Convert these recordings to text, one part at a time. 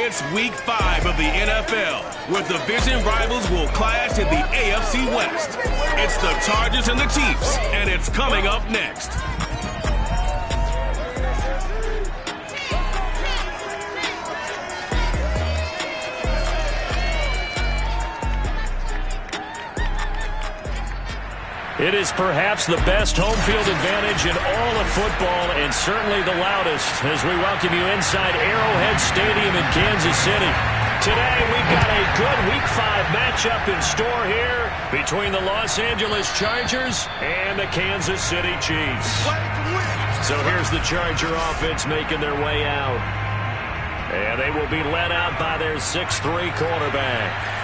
It's Week 5 of the NFL, where division rivals will clash in the AFC West. It's the Chargers and the Chiefs, and it's coming up next. It is perhaps the best home field advantage in all of football, and certainly the loudest, as we welcome you inside Arrowhead Stadium in Kansas City. Today, we've got a good Week 5 matchup in store here between the Los Angeles Chargers and the Kansas City Chiefs. So here's the Charger offense making their way out. And they will be led out by their 6'3" quarterback.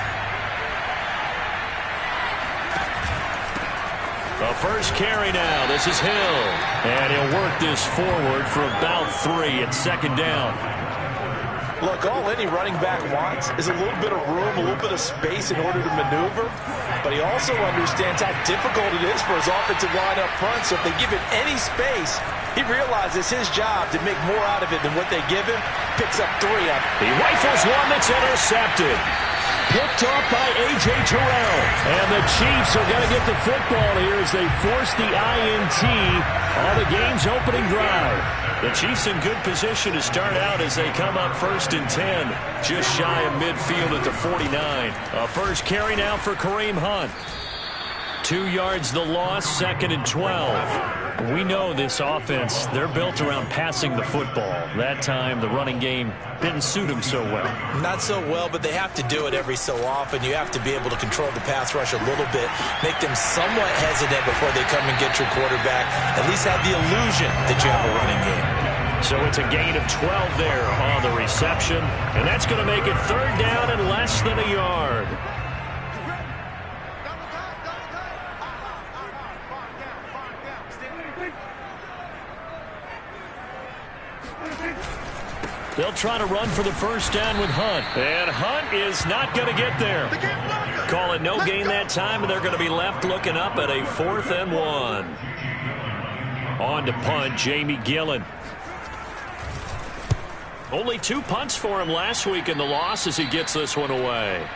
The first carry now. This is Hill. And he'll work this forward for about 3 at second down. Look, all any running back wants is a little bit of room, a little bit of space in order to maneuver. But he also understands how difficult it is for his offensive line up front. So if they give him any space, he realizes his job to make more out of it than what they give him. Picks up 3 up. He rifles one that's intercepted. Picked off by A.J. Terrell. And the Chiefs are going to get the football here as they force the INT on the game's opening drive. The Chiefs in good position to start out as they come up 1st and 10. Just shy of midfield at the 49. A first carry now for Kareem Hunt. 2 yards the loss, 2nd and 12. We know this offense, they're built around passing the football. That time, the running game didn't suit them so well. Not so well, but they have to do it every so often. You have to be able to control the pass rush a little bit, make them somewhat hesitant before they come and get your quarterback. At least have the illusion that you have a running game. So it's a gain of 12 there on the reception, and that's going to make it 3rd down and less than a yard. They'll try to run for the first down with Hunt. And Hunt is not going to get there. Call it no gain that time, and they're going to be left looking up at a 4th and 1. On to punt, Jamie Gillen. Only 2 punts for him last week in the loss as he gets this one away.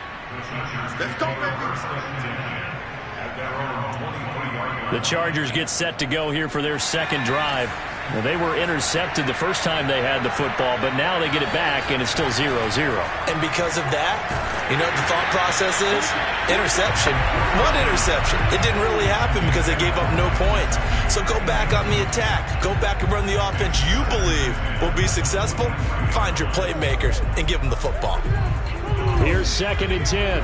The Chargers get set to go here for their 2nd drive. Well, they were intercepted the first time they had the football, but now they get it back, and it's still 0-0. And because of that, you know what the thought process is? Interception. What interception? It didn't really happen because they gave up no points. So go back on the attack. Go back and run the offense you believe will be successful. Find your playmakers and give them the football. Here's 2nd and 10.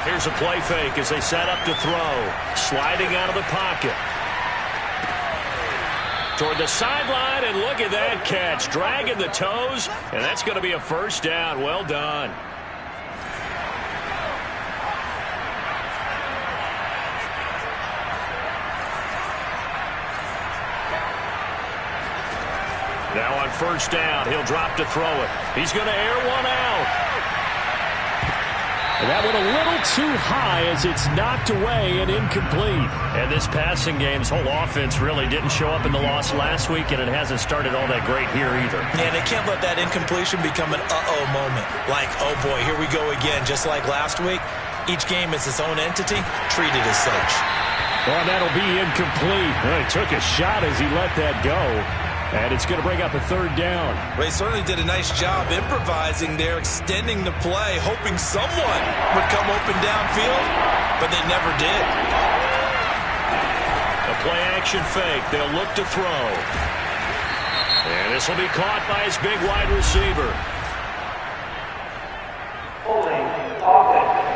Here's a play fake as they set up to throw. Sliding out of the pocket. Toward the sideline, and look at that catch. Dragging the toes, and that's going to be a first down. Well done. Now on 1st down, he'll drop to throw it. He's going to air one out. And that went a little too high as it's knocked away and incomplete. And this passing game's whole offense really didn't show up in the loss last week, and it hasn't started all that great here either. Yeah, they can't let that incompletion become an uh-oh moment. Like, oh boy, here we go again. Just like last week, each game is its own entity, treated as such. Well, that'll be incomplete. Well, he took a shot as he let that go. And it's going to bring up a 3rd down. They certainly did a nice job improvising there, extending the play, hoping someone would come open downfield, but they never did. A play-action fake. They'll look to throw. And this will be caught by his big wide receiver. Holding offense.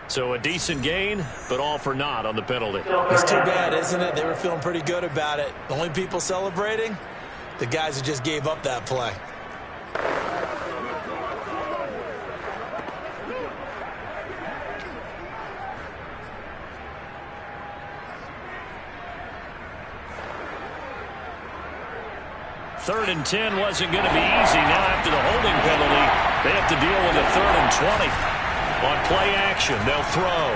So a decent gain, but all for naught on the penalty. It's too bad, isn't it? They were feeling pretty good about it. The only people celebrating, the guys who just gave up that play. Third and 10 wasn't going to be easy. Now after the holding penalty, they have to deal with a 3rd and 20. On play action, they'll throw.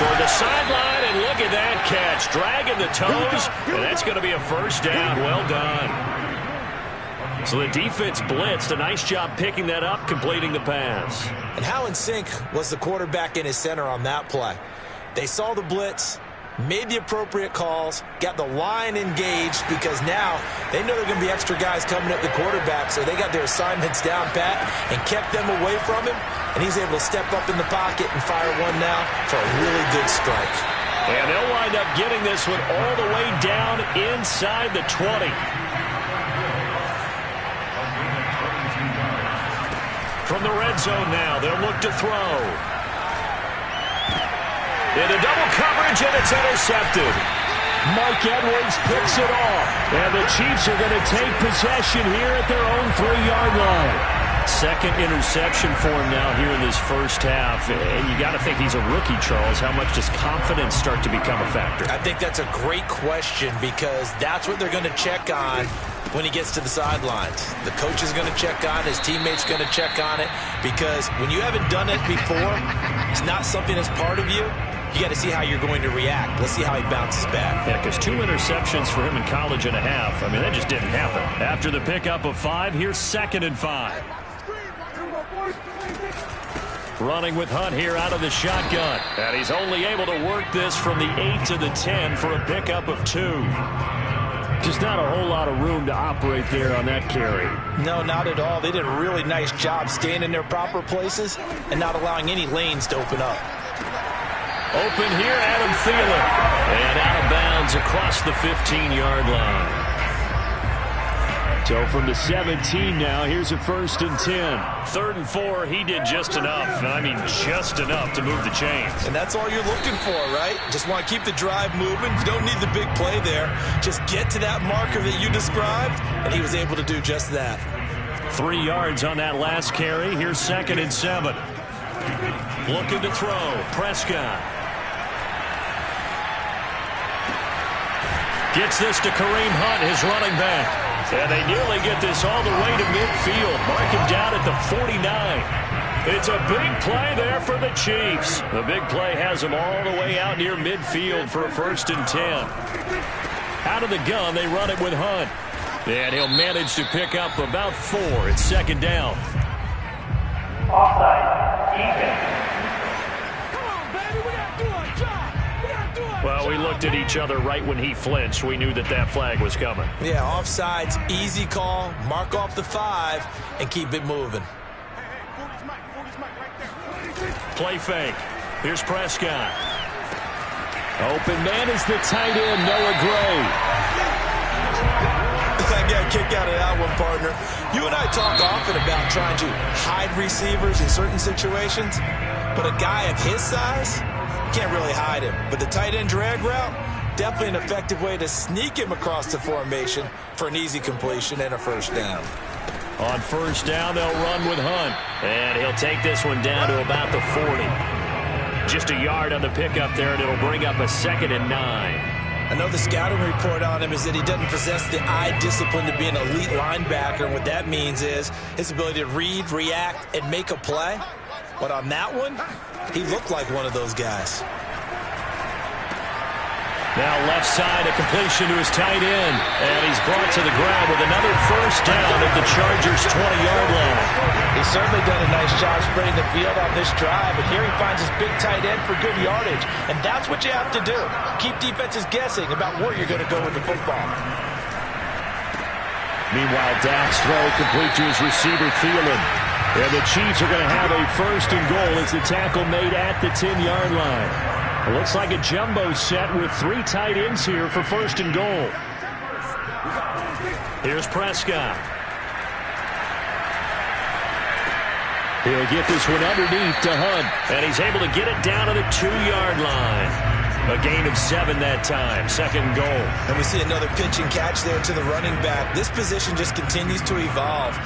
toward the sideline, and look at that catch. Dragging the toes, and that's going to be a first down. Well done. So the defense blitzed. A nice job picking that up, completing the pass. And how in sync was the quarterback and his center on that play? They saw the blitz, made the appropriate calls, got the line engaged, because now they know there are going to be extra guys coming at the quarterback, so they got their assignments down pat and kept them away from him, and he's able to step up in the pocket and fire one now for a really good strike. And they'll wind up getting this one all the way down inside the 20. From the red zone now, they'll look to throw. Into double coverage, and it's intercepted. Mike Edwards picks it off. And the Chiefs are going to take possession here at their own 3-yard line. Second interception for him now here in this first half. And you got to think he's a rookie, Charles. How much does confidence start to become a factor? I think that's a great question, because that's what they're going to check on when he gets to the sidelines. The coach is going to check on it. His teammates going to check on it, because when you haven't done it before, it's not something that's part of you. You got to see how you're going to react. Let's see how he bounces back. Yeah, because 2 interceptions for him in college and a half. I mean, that just didn't happen. After the pickup of 5, here's 2nd and 5. Running with Hunt here out of the shotgun. And he's only able to work this from the 8 to the 10 for a pickup of 2. Just not a whole lot of room to operate there on that carry. No, not at all. They did a really nice job staying in their proper places and not allowing any lanes to open up. Open here, Adam Thielen. And out of bounds across the 15-yard line. So from the 17 now, here's a 1st and 10. 3rd and 4, he did just enough. And I mean just enough to move the chains. And that's all you're looking for, right? Just want to keep the drive moving. You don't need the big play there. Just get to that marker that you described, and he was able to do just that. 3 yards on that last carry. Here's 2nd and 7. Looking to throw. Prescott. Gets this to Kareem Hunt, his running back. And they nearly get this all the way to midfield. Mark him down at the 49. It's a big play there for the Chiefs. The big play has them all the way out near midfield for a 1st and 10. Out of the gun, they run it with Hunt. And he'll manage to pick up about 4. It's 2nd down. Offside. Defense. Well, we looked at each other right when he flinched. We knew that that flag was coming. Yeah, offsides, easy call. Mark off the 5 and keep it moving. Play fake. Here's Prescott. Open man is the tight end, Noah Gray. I got a kick out of that one, partner. You and I talk often about trying to hide receivers in certain situations, but a guy of his size, can't really hide him. But the tight end drag route, definitely an effective way to sneak him across the formation for an easy completion and a 1st down. On 1st down, they'll run with Hunt. And he'll take this one down to about the 40. Just a yard on the pickup there, and it'll bring up a 2nd and 9. I know the scouting report on him is that he doesn't possess the eye discipline to be an elite linebacker. And what that means is his ability to read, react, and make a play. But on that one, he looked like one of those guys. Now left side, a completion to his tight end. And he's brought to the ground with another 1st down at the Chargers' 20-yard line. He's certainly done a nice job spreading the field on this drive. And here he finds his big tight end for good yardage. And that's what you have to do. Keep defenses guessing about where you're going to go with the football. Meanwhile, Dak's throw complete to his receiver, Thielen. And the Chiefs are going to have a 1st and goal as the tackle made at the 10-yard line. It looks like a jumbo set with 3 tight ends here for 1st and goal. Here's Prescott. He'll get this one underneath to Hunt. And he's able to get it down to the 2-yard line. A gain of 7 that time. 2nd and goal. And we see another pitch and catch there to the running back. This position just continues to evolve.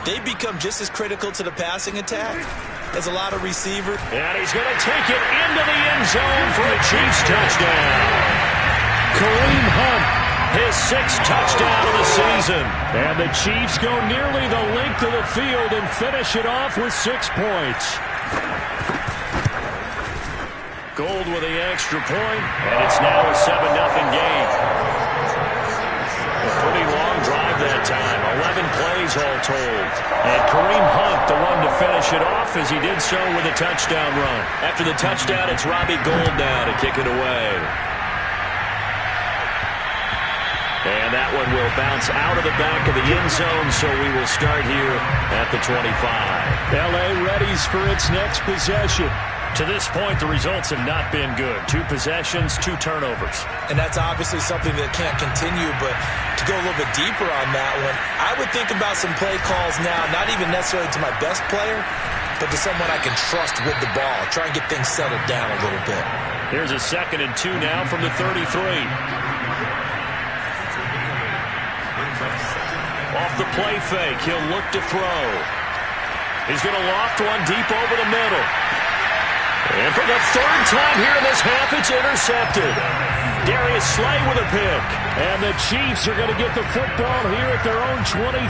They become just as critical to the passing attack as a lot of receivers. And he's going to take it into the end zone for the Chiefs touchdown. Kareem Hunt, his 6th touchdown of the season. And the Chiefs go nearly the length of the field and finish it off with 6 points. Gold with the extra point, and it's now a 7-0 game. A pretty long drive that time, 11 plays all told. And Kareem Hunt, the one to finish it off, as he did so with a touchdown run. After the touchdown, it's Robbie Gould now to kick it away. And that one will bounce out of the back of the end zone, so we will start here at the 25. L.A. readies for its next possession. To this point, the results have not been good. 2 possessions, 2 turnovers. And that's obviously something that can't continue, but to go a little bit deeper on that one, I would think about some play calls now, not even necessarily to my best player, but to someone I can trust with the ball. Try and get things settled down a little bit. Here's a 2nd and 2 now from the 33. Off the play fake, he'll look to throw. He's going to loft one deep over the middle. And for the 3rd time here in this half, it's intercepted. Darius Slay with a pick. And the Chiefs are going to get the football here at their own 23.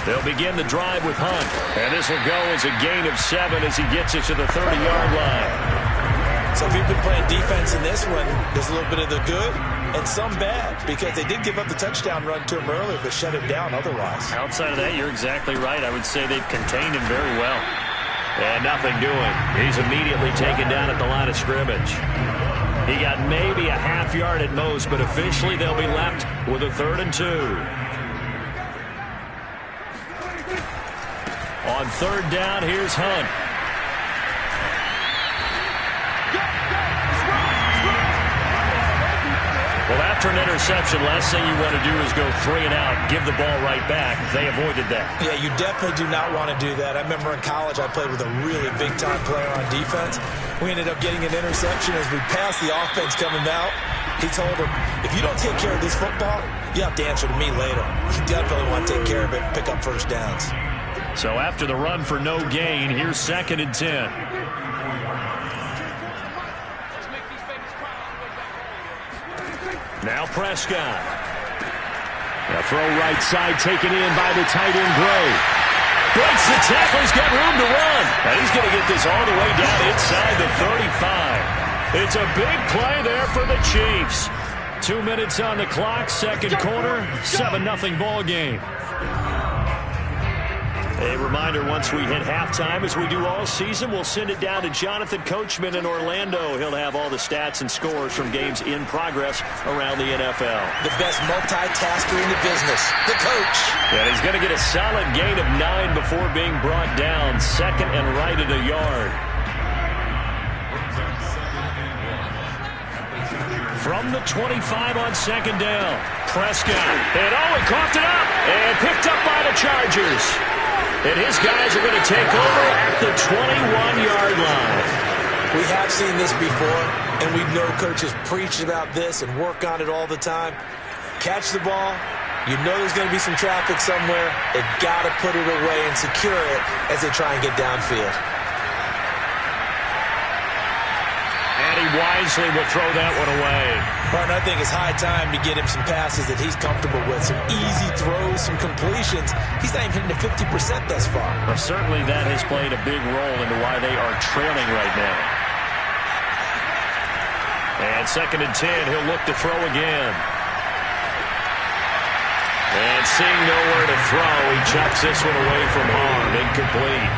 They'll begin the drive with Hunt. And this will go as a gain of 7 as he gets it to the 30-yard line. So if you've been playing defense in this one, there's a little bit of the good and some bad, because they did give up the touchdown run to him earlier, but shut him down otherwise. Outside of that, you're exactly right. I would say they've contained him very well. And nothing doing. He's immediately taken down at the line of scrimmage. He got maybe a half yard at most, but officially they'll be left with a 3rd and 2. On 3rd down, here's Hunt. Well, after an interception, last thing you want to do is go 3 and out, give the ball right back. They avoided that. Yeah, you definitely do not want to do that. I remember in college I played with a really big-time player on defense. We ended up getting an interception as we passed the offense coming out. He told him, if you don't take care of this football, you have to answer to me later. You definitely want to take care of it and pick up first downs. So after the run for no gain, here's 2nd and 10. Now Prescott. A throw right side taken in by the tight end Gray. Breaks the tackle. He's got room to run. And he's going to get this all the way down inside the 35. It's a big play there for the Chiefs. 2 minutes on the clock, 2nd quarter, 7-0 ball game. A reminder, once we hit halftime, as we do all season, we'll send it down to Jonathan Coachman in Orlando. He'll have all the stats and scores from games in progress around the NFL. The best multitasker in the business, the coach. And he's going to get a solid gain of 9 before being brought down. 2nd and right at a yard. From the 25 on 2nd down, Prescott. And he coughed it up and picked up by the Chargers. And his guys are going to take over at the 21-yard line. We have seen this before, and we know coaches preach about this and work on it all the time. Catch the ball. You know there's going to be some traffic somewhere. They've got to put it away and secure it as they try and get downfield. And he wisely will throw that one away. Martin, I think it's high time to get him some passes that he's comfortable with, some easy throws, some completions. He's not even hitting to 50% thus far. Well, certainly that has played a big role into why they are trailing right now. And 2nd and 10, he'll look to throw again. And seeing nowhere to throw, he chucks this one away from harm. Incomplete.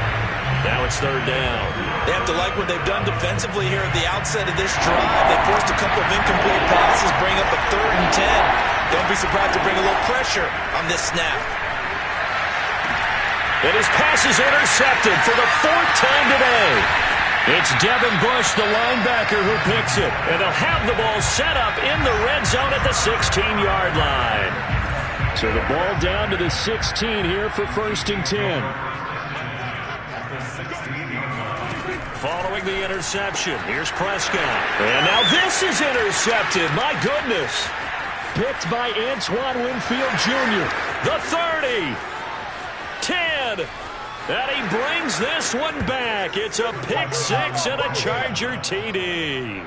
Now it's 3rd down. They have to like what they've done defensively here at the outset of this drive. They forced a couple of incomplete passes, bring up a 3rd and 10. Don't be surprised to bring a little pressure on this snap. And his pass is intercepted for the 4th time today. It's Devin Bush, the linebacker, who picks it. And they'll have the ball set up in the red zone at the 16-yard line. So the ball down to the 16 here for 1st and 10. Following the interception, here's Prescott. And now this is intercepted. My goodness. Picked by Antoine Winfield Jr. The 30. 10. And he brings this one back. It's a pick 6 and a Charger TD.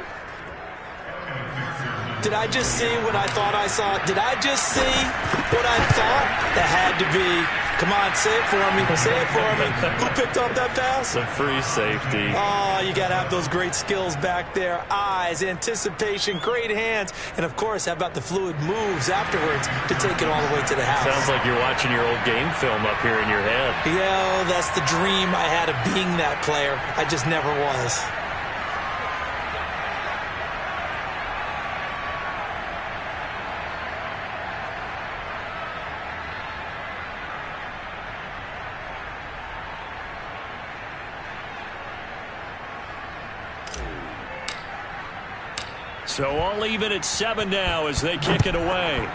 Did I just see what I thought I saw? Did I just see what I thought? That had to be Come on, say it for me. Say it for me. Who picked up that pass? The free safety. Oh, you got to have those great skills back there. Eyes, anticipation, great hands. And, of course, how about the fluid moves afterwards to take it all the way to the house? Sounds like you're watching your old game film up here in your head. Yeah, that's the dream I had of being that player. I just never was. So all even at 7 now as they kick it away.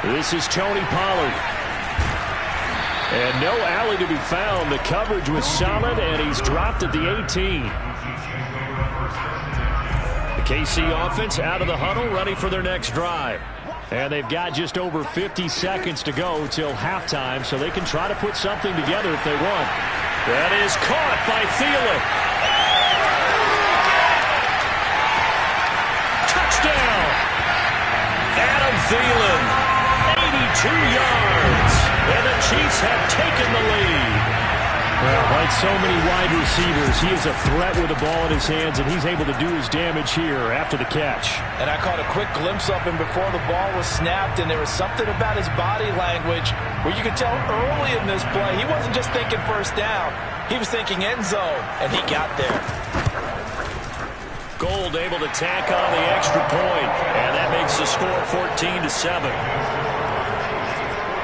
This is Tony Pollard. And no alley to be found. The coverage was solid, and he's dropped at the 18. The KC offense out of the huddle, ready for their next drive. And they've got just over 50 seconds to go till halftime, so they can try to put something together if they want. That is caught by Thielen. Touchdown! Adam Thielen, 82 yards, and the Chiefs have taken the lead. Well, like so many wide receivers, he is a threat with the ball in his hands, and he's able to do his damage here after the catch. And I caught a quick glimpse of him before the ball was snapped, and there was something about his body language where you could tell early in this play he wasn't just thinking first down. He was thinking end zone, and he got there. Gold able to tack on the extra point, and that makes the score 14-7.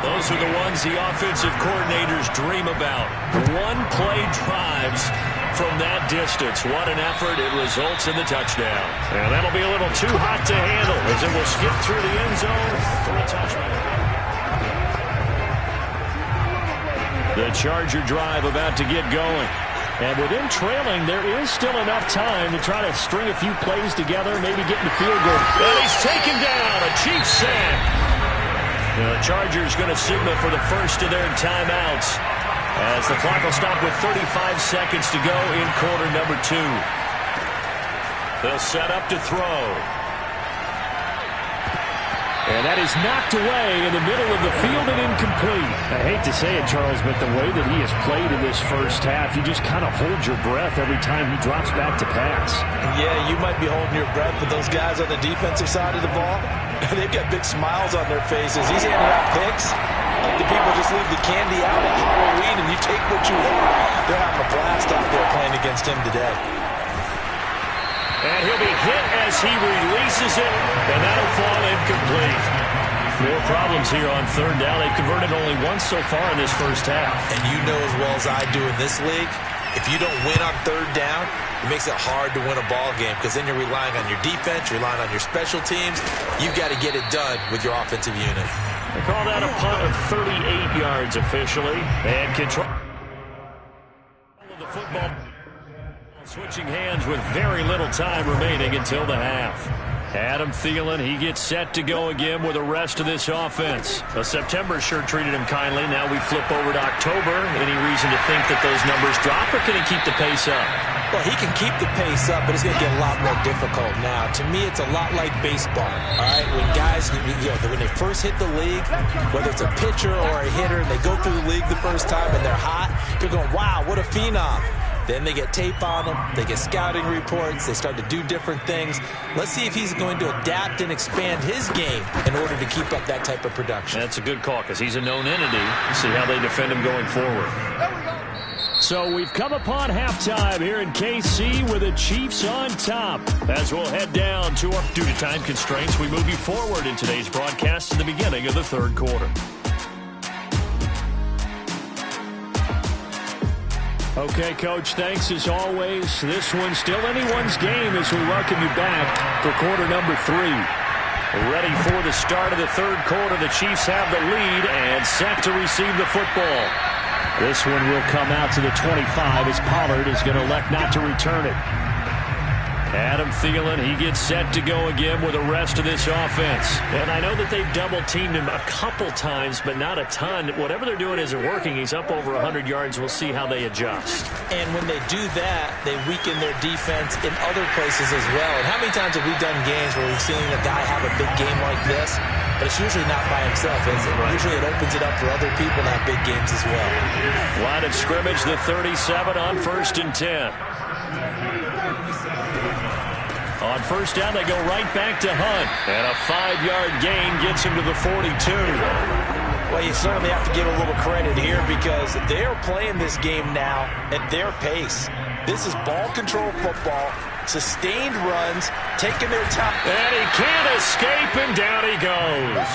Those are the ones the offensive coordinators dream about. One-play drives from that distance. What an effort. It results in the touchdown. And that'll be a little too hot to handle as it will skip through the end zone for a touchdown. The Charger drive about to get going. And with him trailing, there is still enough time to try to string a few plays together, maybe get in the field goal. And he's taken down. A Chiefs sack. The Chargers going to signal for the first of their timeouts as the clock will stop with 35 seconds to go in quarter number 2. They'll set up to throw. And that is knocked away in the middle of the field and incomplete. I hate to say it, Charles, but the way that he has played in this first half, you just kind of hold your breath every time he drops back to pass. Yeah, you might be holding your breath, but those guys on the defensive side of the ball, they've got big smiles on their faces. He's handing out picks. Like the people just leave the candy out at Halloween and you take what you want. They're having a blast out there playing against him today. And he'll be hit as he releases it, and that'll fall incomplete. More problems here on third down. They've converted only once so far in this first half. And you know as well as I do in this league, if you don't win on third down, it makes it hard to win a ball game because then you're relying on your defense, you're relying on your special teams. You've got to get it done with your offensive unit. They call that a punt of 38 yards officially. And control of the football. Switching hands with very little time remaining until the half. Adam Thielen, he gets set to go again with the rest of this offense. September sure treated him kindly. Now we flip over to October. Any reason to think that those numbers drop, or can he keep the pace up? Well, he can keep the pace up, but it's going to get a lot more difficult now. To me, it's a lot like baseball, all right? When guys, when they first hit the league, whether it's a pitcher or a hitter, and they go through the league the first time and they're hot, they're going, wow, what a phenom. Then they get tape on them. They get scouting reports. They start to do different things. Let's see if he's going to adapt and expand his game in order to keep up that type of production. That's a good call because he's a known entity. See how they defend him going forward. So we've come upon halftime here in KC with the Chiefs on top. As we'll head down to our, due to time constraints, we move you forward in today's broadcast to the beginning of the third quarter. Okay, Coach, thanks as always. This one's still anyone's game as we welcome you back for quarter number 3. Ready for the start of the third quarter. The Chiefs have the lead and set to receive the football. This one will come out to the 25 as Pollard is going to elect not to return it. Adam Thielen, he gets set to go again with the rest of this offense. And I know that they've double-teamed him a couple times, but not a ton. Whatever they're doing isn't working. He's up over 100 yards. We'll see how they adjust. And when they do that, they weaken their defense in other places as well. And how many times have we done games where we've seen a guy have a big game like this, but it's usually not by himself, is it? Right. Usually it opens it up for other people to have big games as well. Line of scrimmage, the 37 on 1st and 10. On 1st down, they go right back to Hunt. And a 5-yard gain gets him to the 42. Well, you certainly have to give a little credit here because they're playing this game now at their pace. This is ball control football, sustained runs, taking their time. And he can't escape, and down he goes.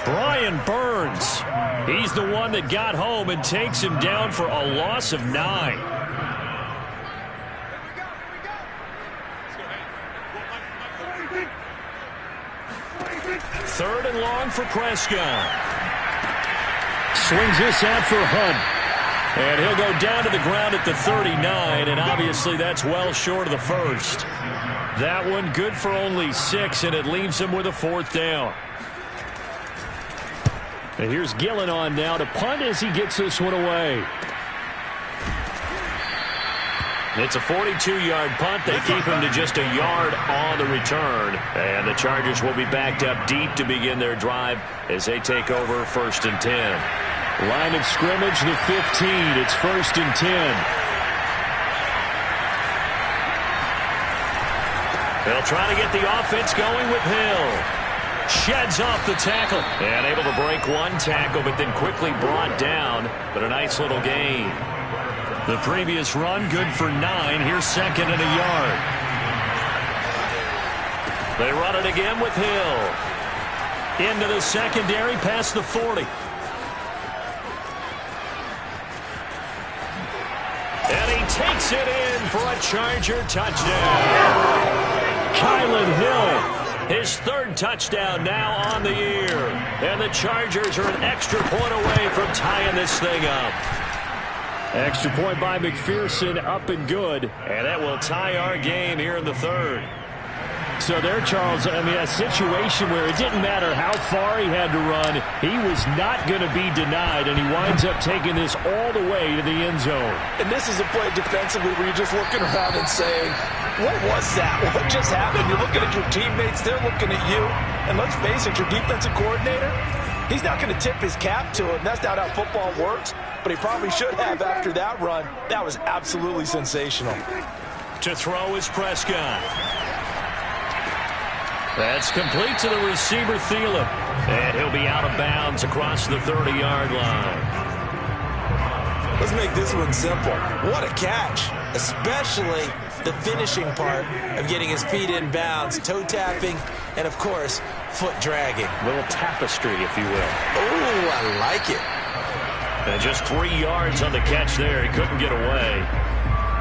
Brian Burns. He's the one that got home and takes him down for a loss of 9. Third and long for Prescott. Swings this out for Hunt. And he'll go down to the ground at the 39, and obviously that's well short of the first. That one good for only 6, and it leaves him with a 4th down. And here's Gillen on now to punt as he gets this one away. It's a 42-yard punt. They keep him to just a yard on the return. And the Chargers will be backed up deep to begin their drive as they take over 1st and 10. Line of scrimmage, the 15. It's 1st and 10. They'll try to get the offense going with Hill. Sheds off the tackle. And able to break one tackle, but then quickly brought down. But a nice little gain. The previous run, good for 9. Here's 2nd and a yard. They run it again with Hill. Into the secondary, past the 40. And he takes it in for a Charger touchdown. Kylan Hill, his 3rd touchdown now on the year. And the Chargers are an extra point away from tying this thing up. Extra point by McPherson, up and good. And that will tie our game here in the 3rd. So there, Charles, I mean, a situation where it didn't matter how far he had to run, he was not going to be denied, and he winds up taking this all the way to the end zone. And this is a play defensively where you're just looking around and saying, what was that? What just happened? You're looking at your teammates, they're looking at you. And let's face it, your defensive coordinator, he's not going to tip his cap to it. That's not how football works, but he probably should have after that run. That was absolutely sensational. To throw is Prescott. That's complete to the receiver, Thielen. And he'll be out of bounds across the 30-yard line. Let's make this one simple. What a catch, especially the finishing part of getting his feet in bounds, toe tapping, and, of course, foot dragging. Little tapestry, if you will. Oh, I like it. And just 3 yards on the catch there. He couldn't get away.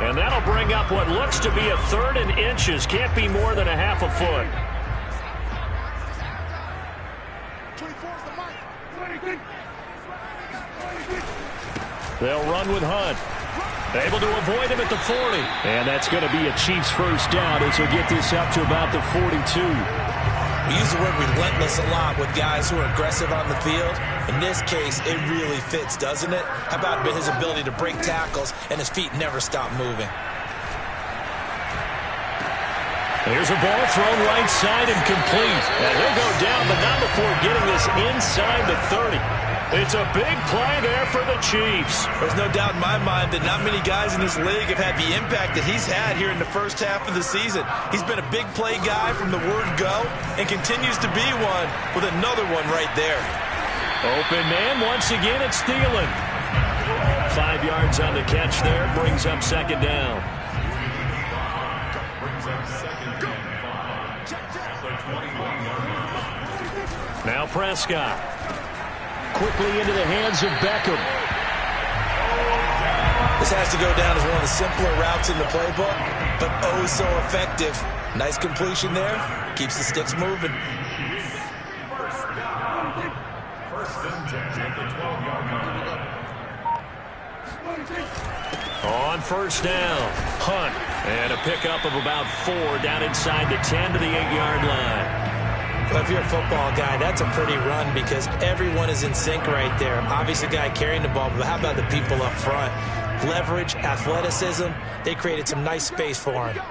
And that'll bring up what looks to be a 3rd and inches. Can't be more than a half a foot. They'll run with Hunt. Able to avoid him at the 40. And that's going to be a Chiefs 1st down as he'll get this up to about the 42. We use the word relentless a lot with guys who are aggressive on the field. In this case, it really fits, doesn't it? How about his ability to break tackles and his feet never stop moving? Here's a ball thrown right side and complete. And he'll go down, but not before getting this inside the 30. It's a big play there for the Chiefs. There's no doubt in my mind that not many guys in this league have had the impact that he's had here in the first half of the season. He's been a big play guy from the word go and continues to be one with another one right there. Open man once again, it's Thielen. 5 yards on the catch there, brings up 2nd down. Now Prescott. Quickly into the hands of Beckham. This has to go down as one of the simpler routes in the playbook, but oh so effective. Nice completion there. Keeps the sticks moving. On 1st down, Hunt. And a pickup of about 4 down inside the 10 to the 8-yard line. Well, if you're a football guy, that's a pretty run because everyone is in sync right there. Obviously, the guy carrying the ball, but how about the people up front? Leverage, athleticism, they created some nice space for him.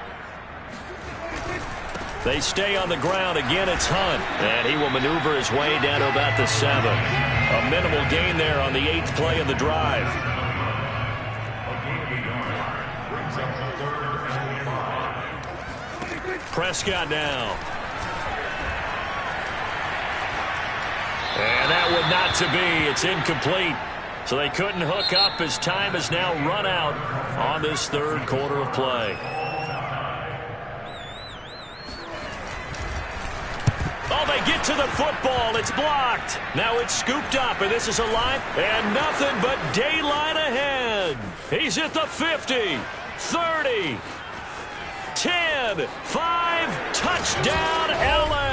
They stay on the ground. Again, it's Hunt. And he will maneuver his way down to about the 7. A minimal gain there on the 8th play of the drive. Prescott now. And that one not to be. It's incomplete. So they couldn't hook up as time has now run out on this third quarter of play. Oh, they get to the football. It's blocked. Now it's scooped up, and this is a line, and nothing but daylight ahead. He's at the 50, 30, 10, 5, touchdown, L.A.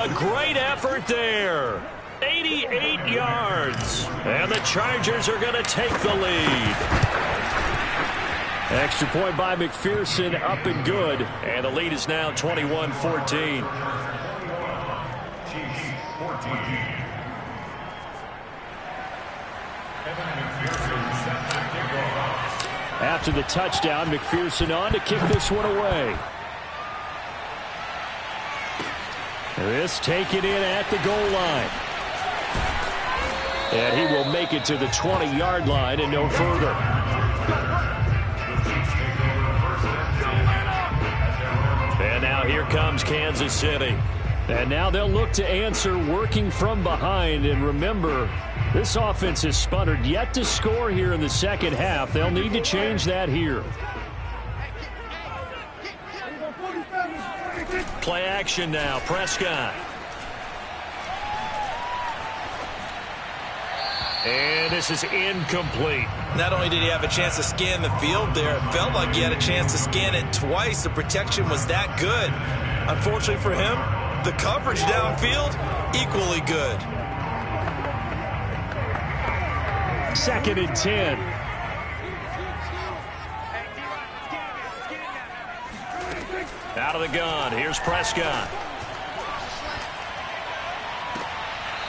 A great effort there. 88 yards. And the Chargers are going to take the lead. Extra point by McPherson, up and good. And the lead is now 21-14. After the touchdown, McPherson on to kick this one away. This taken in at the goal line. And he will make it to the 20-yard line and no further. And now here comes Kansas City. And now they'll look to answer working from behind. And remember, this offense has sputtered yet to score here in the second half. They'll need to change that here. Play action now. Prescott. And this is incomplete. Not only did he have a chance to scan the field there, it felt like he had a chance to scan it twice. The protection was that good. Unfortunately for him, the coverage downfield, equally good. 2nd and 10. Out of the gun. Here's Prescott.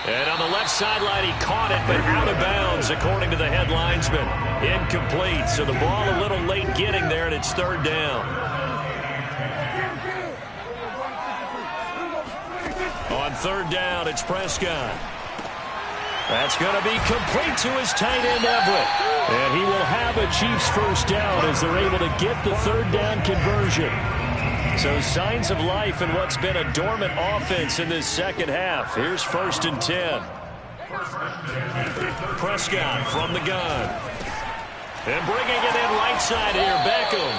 And on the left sideline, he caught it, but out of bounds, according to the head linesman. Incomplete, so the ball a little late getting there, and it's 3rd down. On 3rd down, it's Prescott. That's going to be complete to his tight end, Everett. And he will have a Chiefs first down as they're able to get the 3rd down conversion. So signs of life in what's been a dormant offense in this second half. Here's 1st and 10. Prescott from the gun. And bringing it in right side here, Beckham.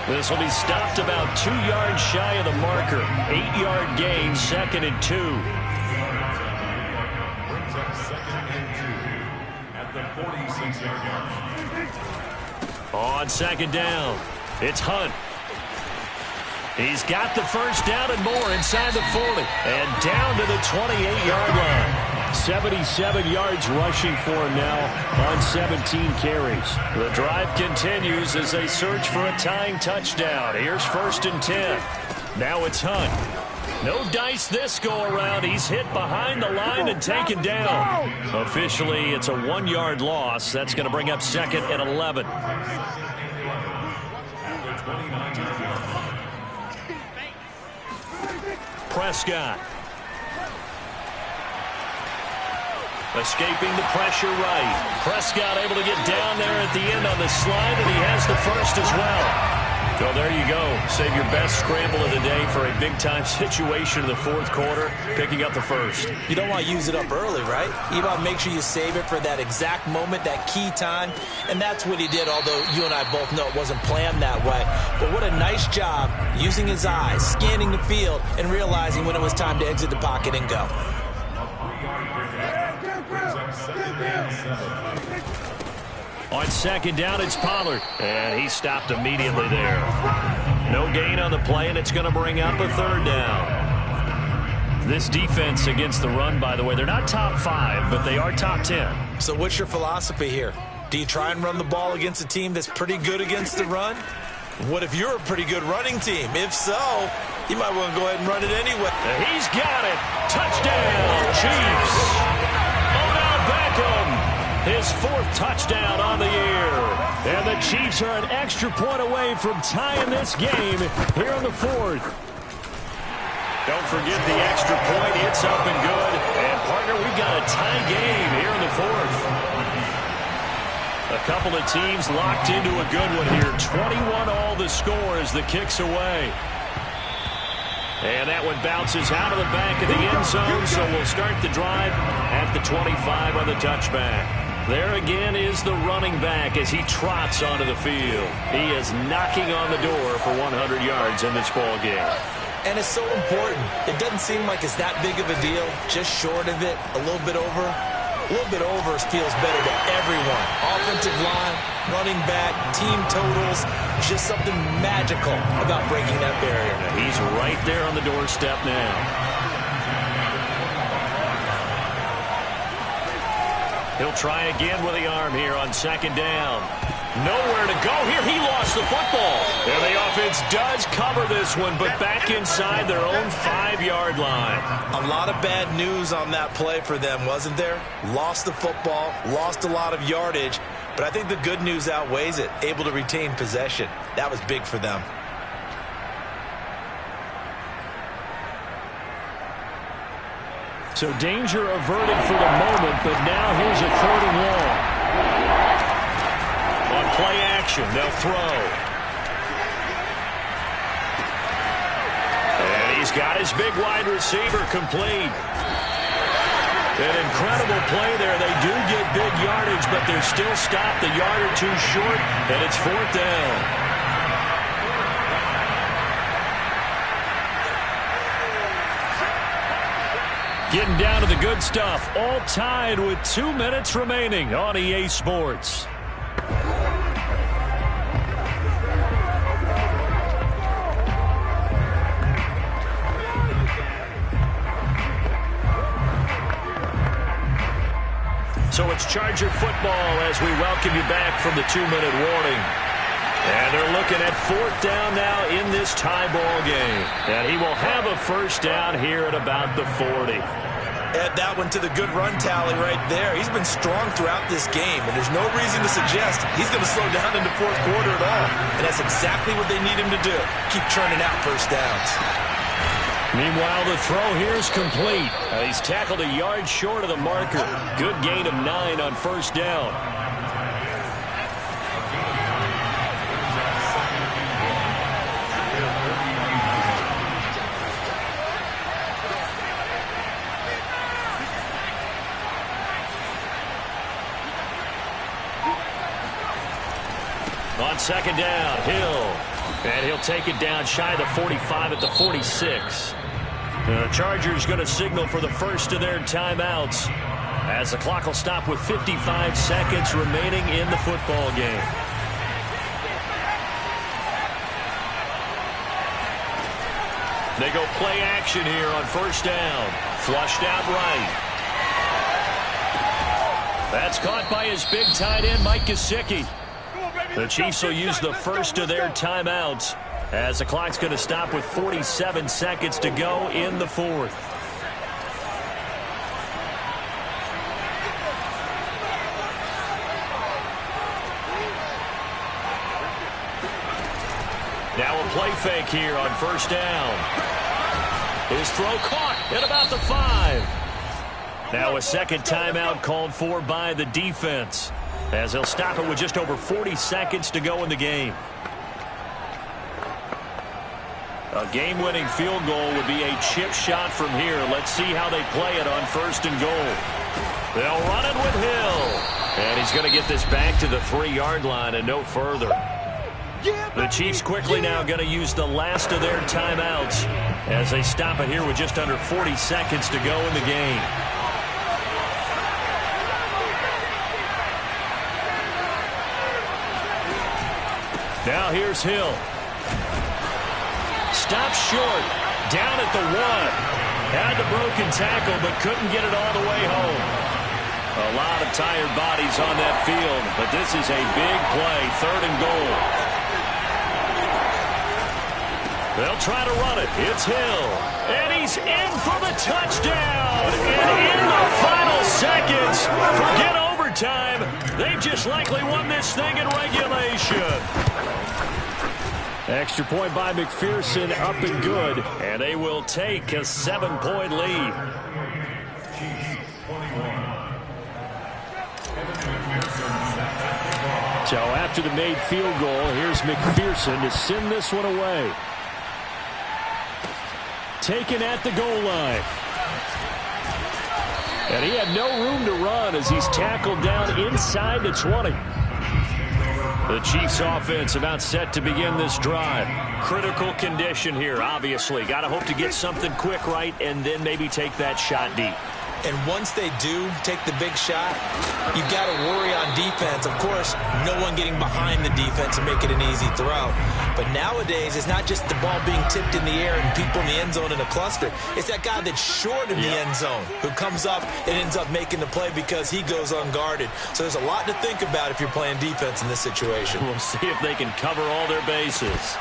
This will be stopped about 2 yards shy of the marker. 8-yard gain, 2nd and 2. On 2nd down, it's Hunt. He's got the first down and more inside the 40. And down to the 28-yard line. 77 yards rushing for him now on 17 carries. The drive continues as they search for a tying touchdown. Here's 1st and 10. Now it's Hunt. No dice this go-around. He's hit behind the line and taken down. Officially, it's a 1-yard loss. That's going to bring up 2nd and 11. Prescott. Escaping the pressure right. Prescott able to get down there at the end on the slide, and he has the first as well. So there you go. Save your best scramble of the day for a big-time situation in the 4th quarter, picking up the first. You don't want to use it up early, right? You want to make sure you save it for that exact moment, that key time. And that's what he did, although you and I both know it wasn't planned that way. But what a nice job using his eyes, scanning the field, and realizing when it was time to exit the pocket and go. On 2nd down, it's Pollard. And he stopped immediately there. No gain on the play, and it's going to bring up a 3rd down. This defense against the run, by the way, they're not top 5, but they are top 10. So what's your philosophy here? Do you try and run the ball against a team that's pretty good against the run? What if you're a pretty good running team? If so, you might want to go ahead and run it anyway. He's got it. Touchdown, Chiefs. Odell Beckham. His 4th touchdown on the year. And the the Chiefs are an extra point away from tying this game here in the fourth. Don't forget the extra point. It's up and good. And, partner, we've got a tie game here in the fourth. A couple of teams locked into a good one here. 21 all the score as the kick's away. And that one bounces out of the back of the end zone, so we'll start the drive at the 25 on the touchback. There again is the running back as he trots onto the field. He is knocking on the door for 100 yards in this ball game. And it's so important. It doesn't seem like it's that big of a deal. Just short of it, a little bit over. A little bit over feels better to everyone. Offensive line, running back, team totals. Just something magical about breaking that barrier. He's right there on the doorstep now. He'll try again with the arm here on second down. Nowhere to go here. He lost the football. And the offense does cover this one, but back inside their own 5-yard line. A lot of bad news on that play for them, wasn't there? Lost the football, lost a lot of yardage, but I think the good news outweighs it. Able to retain possession. That was big for them. So danger averted for the moment, but now here's a 3rd and long. On play action, they'll throw. And he's got his big wide receiver complete. An incredible play there. They do get big yardage, but they're still stopped a yard or two short, and it's 4th down. Getting down to the good stuff, all tied with 2 minutes remaining on EA Sports. So it's Charger football as we welcome you back from the 2-minute warning. And they're looking at 4th down now in this tie ball game. And he will have a 1st down here at about the 40. Add that one to the good run tally right there. He's been strong throughout this game, and there's no reason to suggest he's going to slow down in the 4th quarter at all. And that's exactly what they need him to do. Keep churning out 1st downs. Meanwhile, the throw here is complete. He's tackled a yard short of the marker. Good gain of 9 on 1st down. On 2nd down, Hill. And he'll take it down shy of the 45 at the 46. The Chargers going to signal for the first of their timeouts as the clock will stop with 55 seconds remaining in the football game. They go play action here on 1st down. Flushed out right. That's caught by his big tight end, Mike Gesicki. The Chiefs will use the first of their timeouts as the clock's going to stop with 47 seconds to go in the 4th. Now a play fake here on 1st down. His throw caught at about the 5. Now a second timeout called for by the defense, as they'll stop it with just over 40 seconds to go in the game. A game-winning field goal would be a chip shot from here. Let's see how they play it on 1st and goal. They'll run it with Hill. And he's going to get this back to the 3-yard line and no further. The Chiefs quickly now going to use the last of their timeouts as they stop it here with just under 40 seconds to go in the game. Now here's Hill. Stops short. Down at the 1. Had the broken tackle, but couldn't get it all the way home. A lot of tired bodies on that field, but this is a big play. 3rd and goal. They'll try to run it. It's Hill. And he's in for the touchdown. And in the final seconds, forget overtime. overtime. They just likely won this thing in regulation. Extra point by McPherson, up and good. And they will take a 7-point lead. So after the made field goal, here's McPherson to send this one away. Taken at the goal line. And he had no room to run as he's tackled down inside the 20. The Chiefs offense about set to begin this drive. Critical condition here, obviously. Got to hope to get something quick right and then maybe take that shot deep. And once they do take the big shot, you've got to worry on defense. Of course, no one getting behind the defense and make it an easy throw. But nowadays, it's not just the ball being tipped in the air and people in the end zone in a cluster. It's that guy that's short in the end zone who comes up and ends up making the play because he goes unguarded. So there's a lot to think about if you're playing defense in this situation. We'll see if they can cover all their bases.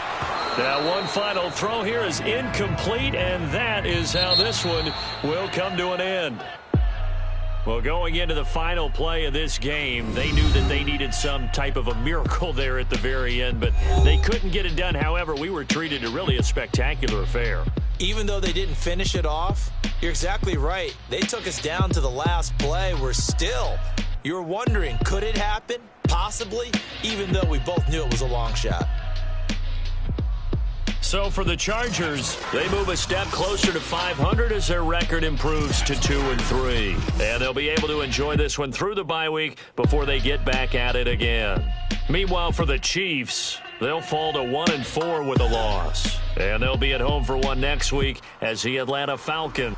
Now, one final throw here is incomplete, and that is how this one will come to an end. Well, going into the final play of this game, they knew that they needed some type of a miracle there at the very end, but they couldn't get it done. However, we were treated to really a spectacular affair. Even though they didn't finish it off, you're exactly right. They took us down to the last play. You're wondering, could it happen? Possibly, even though we both knew it was a long shot. So for the Chargers, they move a step closer to 500 as their record improves to 2-3. And they'll be able to enjoy this one through the bye week before they get back at it again. Meanwhile, for the Chiefs, they'll fall to 1-4 with a loss. And they'll be at home for one next week as the Atlanta Falcons.